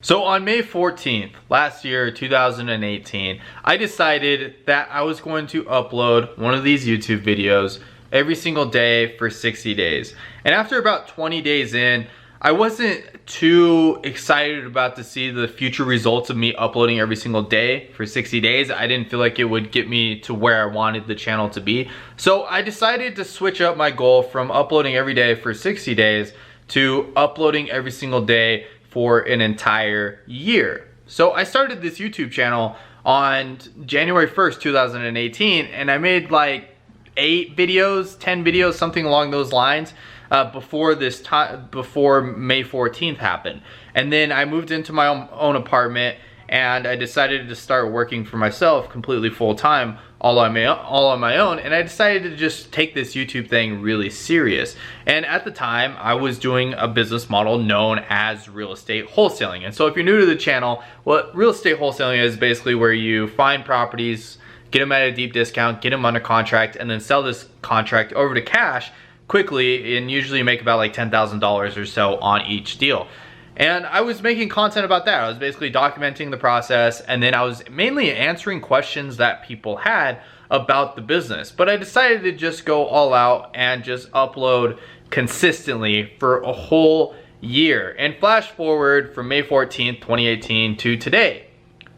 So on May 14th, last year, 2018, I decided that I was going to upload one of these YouTube videos every single day for 60 days. And after about 20 days in, I wasn't too excited about to see the future results of me uploading every single day for 60 days. I didn't feel like it would get me to where I wanted the channel to be. So I decided to switch up my goal from uploading every day for 60 days to uploading every single day for an entire year. So I started this YouTube channel on January 1st, 2018, and I made like 8 videos, 10 videos, something along those lines before May 14th happened. And then I moved into my own apartment and I decided to start working for myself completely full-time, all on my own, and I decided to just take this YouTube thing really serious. And at the time, I was doing a business model known as real estate wholesaling. And so if you're new to the channel, what real estate wholesaling is basically where you find properties, get them at a deep discount, get them under contract, and then sell this contract over to cash quickly, and usually make about like $10,000 or so on each deal. And I was making content about that. I was basically documenting the process, and then I was mainly answering questions that people had about the business. But I decided to just go all out and just upload consistently for a whole year. And flash forward from May 14th, 2018 to today.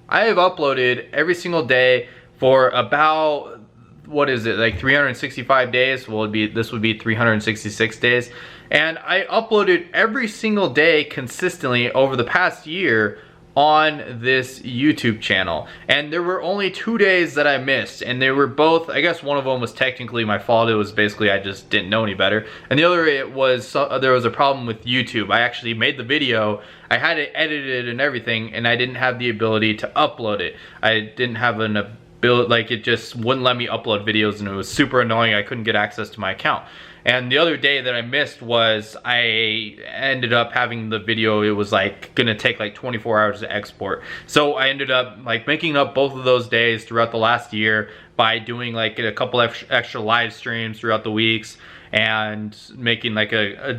I have uploaded every single day for about, what is it, like 365 days? Well, this would be 366 days. And I uploaded every single day consistently over the past year on this YouTube channel. And there were only 2 days that I missed, and they were both, I guess one of them was technically my fault. It was basically I just didn't know any better. And the other, it was there was a problem with YouTube. I actually made the video, I had it edited and everything, and I didn't have the ability to upload it. I didn't have an ability, like it just wouldn't let me upload videos, and it was super annoying. I couldn't get access to my account. And the other day that I missed was I ended up having the video, it was like gonna take like 24 hours to export. So I ended up like making up both of those days throughout the last year by doing like a couple extra live streams throughout the weeks and making like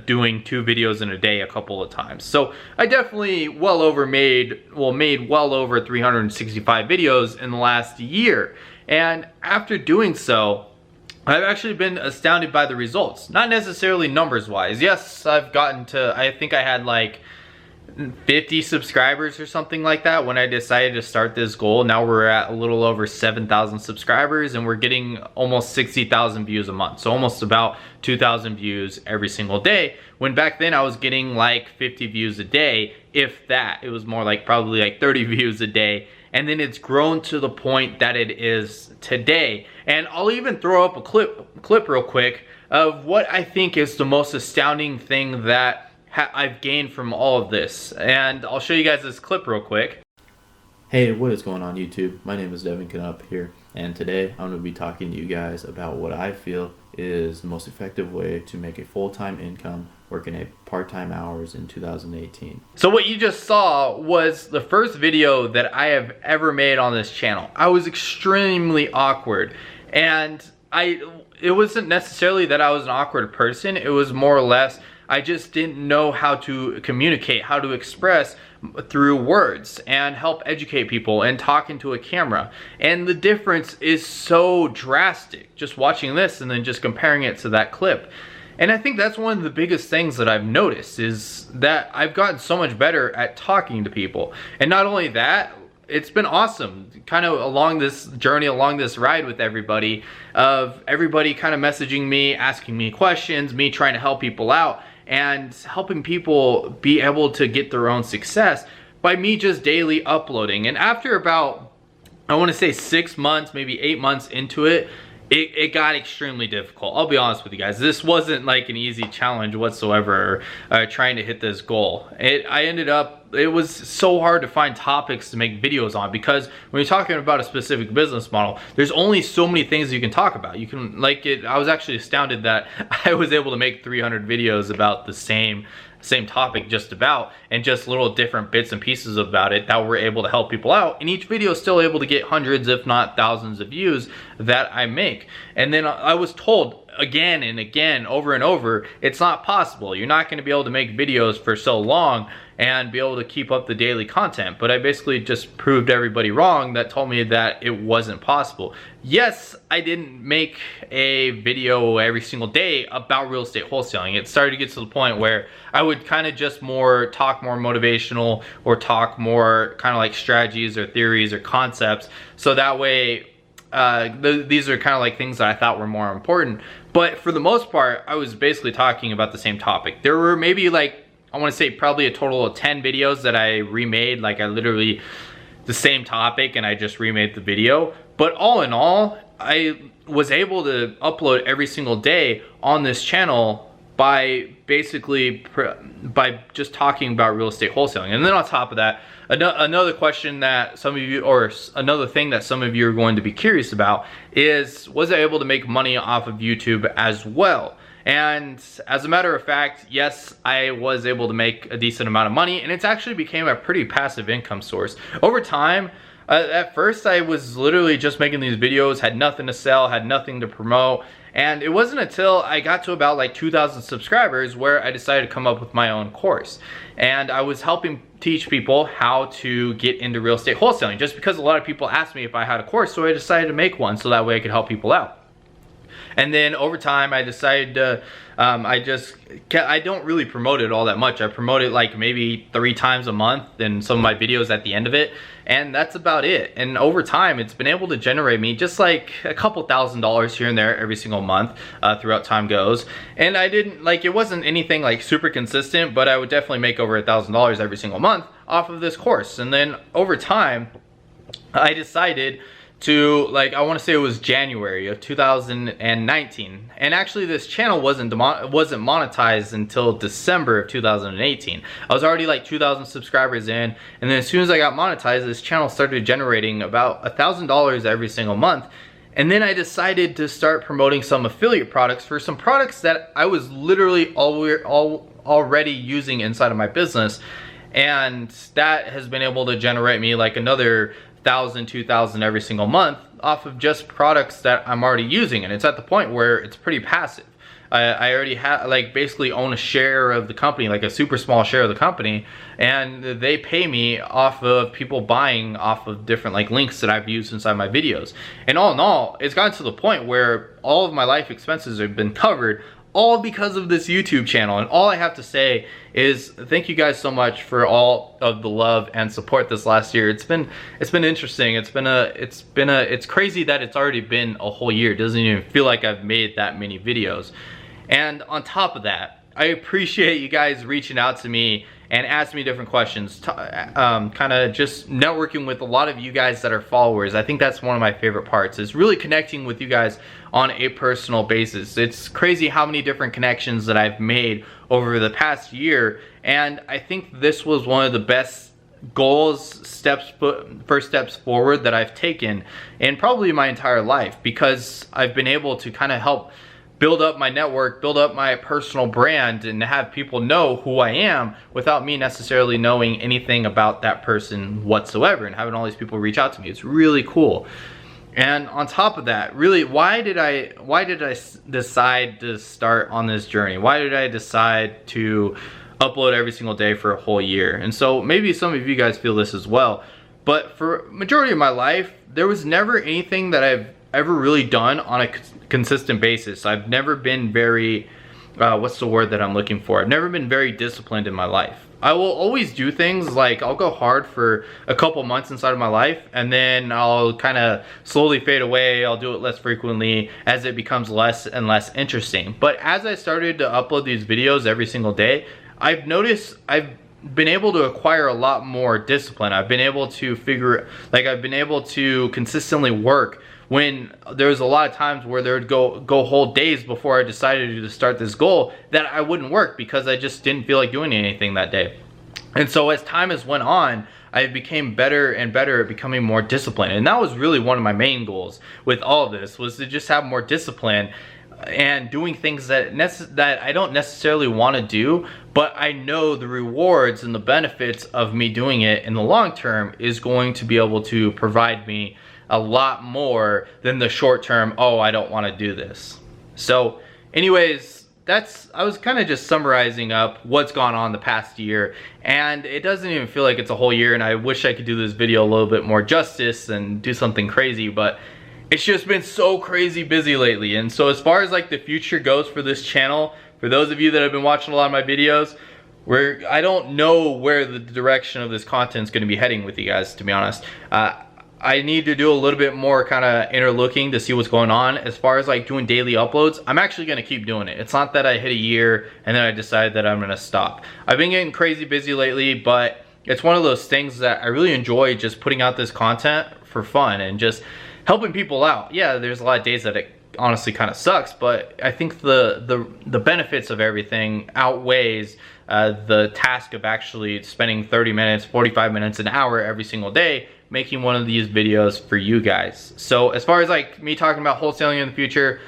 doing 2 videos in a day a couple of times. So I definitely made well over 365 videos in the last year. And after doing so, I've actually been astounded by the results. Not necessarily numbers wise. Yes, I've gotten to, I think I had like 50 subscribers or something like that when I decided to start this goal. Now we're at a little over 7,000 subscribers, and we're getting almost 60,000 views a month. So almost about 2,000 views every single day. When back then I was getting like 50 views a day, if that. It was more like probably like 30 views a day. And then it's grown to the point that it is today. And I'll even throw up a clip real quick of what I think is the most astounding thing that I've gained from all of this. And I'll show you guys this clip real quick. Hey, what is going on YouTube? My name is Devin Knupp here, and today I'm going to be talking to you guys about what I feel is the most effective way to make a full-time income working a part-time hours in 2018. So what you just saw was the first video that I have ever made on this channel. I was extremely awkward, and it wasn't necessarily that I was an awkward person. It was more or less I just didn't know how to communicate, how to express through words and help educate people and talk into a camera. And the difference is so drastic just watching this and then just comparing it to that clip. And I think that's one of the biggest things that I've noticed is that I've gotten so much better at talking to people. And not only that, it's been awesome kind of along this journey, along this ride with everybody, of everybody kind of messaging me, asking me questions, me trying to help people out, and helping people be able to get their own success by me just daily uploading. And after about, I want to say 6 months, maybe 8 months into it, it got extremely difficult. I'll be honest with you guys. This wasn't like an easy challenge whatsoever, trying to hit this goal. It was so hard to find topics to make videos on, because when you're talking about a specific business model, there's only so many things you can talk about. You can, I was actually astounded that I was able to make 300 videos about the same topic just about, and just little different bits and pieces about it that were able to help people out, and each video is still able to get hundreds if not thousands of views that I make. And then I was told again and again, over and over, it's not possible. You're not going to be able to make videos for so long and be able to keep up the daily content. But I basically just proved everybody wrong that told me that it wasn't possible. Yes, I didn't make a video every single day about real estate wholesaling. It started to get to the point where I would kind of just talk more motivational, or talk more kind of like strategies or theories or concepts. So that way, these are kind of like things that I thought were more important. But for the most part, I was basically talking about the same topic. There were maybe like, I want to say probably a total of 10 videos that I remade. Like I literally, the same topic, and I just remade the video. But all in all, I was able to upload every single day on this channel by basically by just talking about real estate wholesaling. And then on top of that, another question that some of you, or another thing that some of you are going to be curious about is, was I able to make money off of YouTube as well? And as a matter of fact, yes, I was able to make a decent amount of money, and it's actually became a pretty passive income source. Over time, at first I was literally just making these videos, had nothing to sell, had nothing to promote, and it wasn't until I got to about like 2,000 subscribers where I decided to come up with my own course. And I was helping teach people how to get into real estate wholesaling, just because a lot of people asked me if I had a course, so I decided to make one so that way I could help people out. And then over time, I decided to, I don't really promote it all that much. I promote it like maybe 3 times a month and some of my videos at the end of it. And that's about it. And over time, it's been able to generate me just like a couple $1,000s here and there every single month throughout time goes. And I didn't, like, it wasn't anything like super consistent, but I would definitely make over $1,000 every single month off of this course. And then over time, I decided to, like, I want to say it was January of 2019, and actually this channel wasn't monetized until December of 2018. I was already like 2,000 subscribers in, and then as soon as I got monetized, this channel started generating about $1,000 every single month. And then I decided to start promoting some affiliate products for some products that I was literally already using inside of my business, and that has been able to generate me like another 1,000, 2,000 every single month off of just products that I'm already using. And it's at the point where it's pretty passive. I already have, like, basically own a share of the company, like a super small share of the company, and they pay me off of people buying off of different like links that I've used inside my videos. And all in all, it's gotten to the point where all of my life expenses have been covered, all because of this YouTube channel. And all I have to say is thank you guys so much for all of the love and support this last year. It's been interesting. It's crazy that it's already been a whole year. It doesn't even feel like I've made that many videos. And on top of that, I appreciate you guys reaching out to me and asking me different questions, kind of just networking with a lot of you guys that are followers. I think that's one of my favorite parts, is really connecting with you guys on a personal basis. It's crazy how many different connections that I've made over the past year, and I think this was one of the best first steps forward that I've taken in probably my entire life, because I've been able to kind of help build up my network, build up my personal brand, and have people know who I am without me necessarily knowing anything about that person whatsoever, and having all these people reach out to me. It's really cool. And on top of that, really, why did I decide to start on this journey? Why did I decide to upload every single day for a whole year? And so maybe some of you guys feel this as well, but for majority of my life, there was never anything that I've ever really done on a consistent basis. I've never been very, what's the word that I'm looking for? I've never been very disciplined in my life. I will always do things like, I'll go hard for a couple months inside of my life, and then I'll kind of slowly fade away. I'll do it less frequently as it becomes less and less interesting. But as I started to upload these videos every single day, I've noticed I've been able to acquire a lot more discipline. I've been able to I've been able to consistently work when there's a lot of times where there would go whole days before I decided to start this goal that I wouldn't work because I just didn't feel like doing anything that day. And so as time has went on, I became better and better at becoming more disciplined. And that was really one of my main goals with all of this, was to just have more discipline and doing things that I don't necessarily want to do, but I know the rewards and the benefits of me doing it in the long term is going to be able to provide me a lot more than the short term, oh, I don't want to do this. So anyways, I was kind of just summarizing up what's gone on the past year, and it doesn't even feel like it's a whole year, and I wish I could do this video a little bit more justice and do something crazy, but it's just been so crazy busy lately. And so as far as like the future goes for this channel, for those of you that have been watching a lot of my videos, I don't know where the direction of this content is going to be heading with you guys, to be honest. I need to do a little bit more kind of inner looking to see what's going on. As far as like doing daily uploads, I'm actually going to keep doing it. It's not that I hit a year and then I decided that I'm going to stop. I've been getting crazy busy lately, but it's one of those things that I really enjoy, just putting out this content for fun and just helping people out. Yeah, there's a lot of days that it honestly kind of sucks, but I think the benefits of everything outweighs the task of actually spending 30 minutes, 45 minutes, an hour every single day making one of these videos for you guys. So as far as like me talking about wholesaling in the future,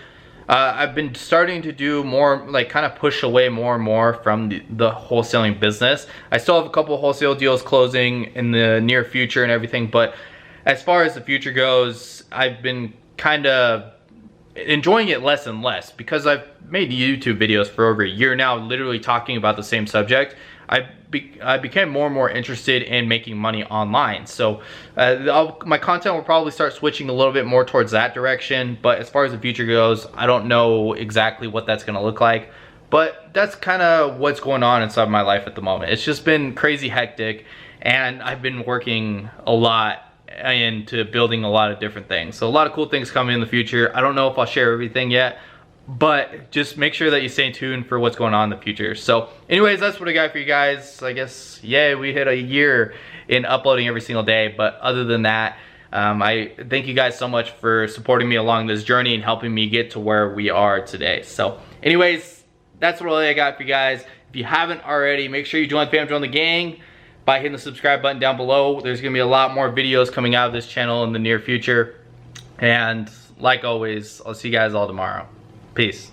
I've been starting to do more, like kind of push away more and more from the wholesaling business. I still have a couple wholesale deals closing in the near future and everything, but as far as the future goes, I've been kind of enjoying it less and less because I've made YouTube videos for over a year now, literally talking about the same subject. I became more and more interested in making money online. So my content will probably start switching a little bit more towards that direction. But as far as the future goes, I don't know exactly what that's going to look like. But that's kind of what's going on inside my life at the moment. It's just been crazy hectic, and I've been working a lot into building a lot of different things. So a lot of cool things coming in the future. I don't know if I'll share everything yet, but just make sure that you stay tuned for what's going on in the future. So anyways, that's what I got for you guys. I guess, yeah, we hit a year in uploading every single day. But other than that, I thank you guys so much for supporting me along this journey and helping me get to where we are today. So anyways, that's really I got for you guys. If you haven't already, make sure you join the fam, join the gang by hitting the subscribe button down below. There's gonna be a lot more videos coming out of this channel in the near future. And like always, I'll see you guys all tomorrow. Peace.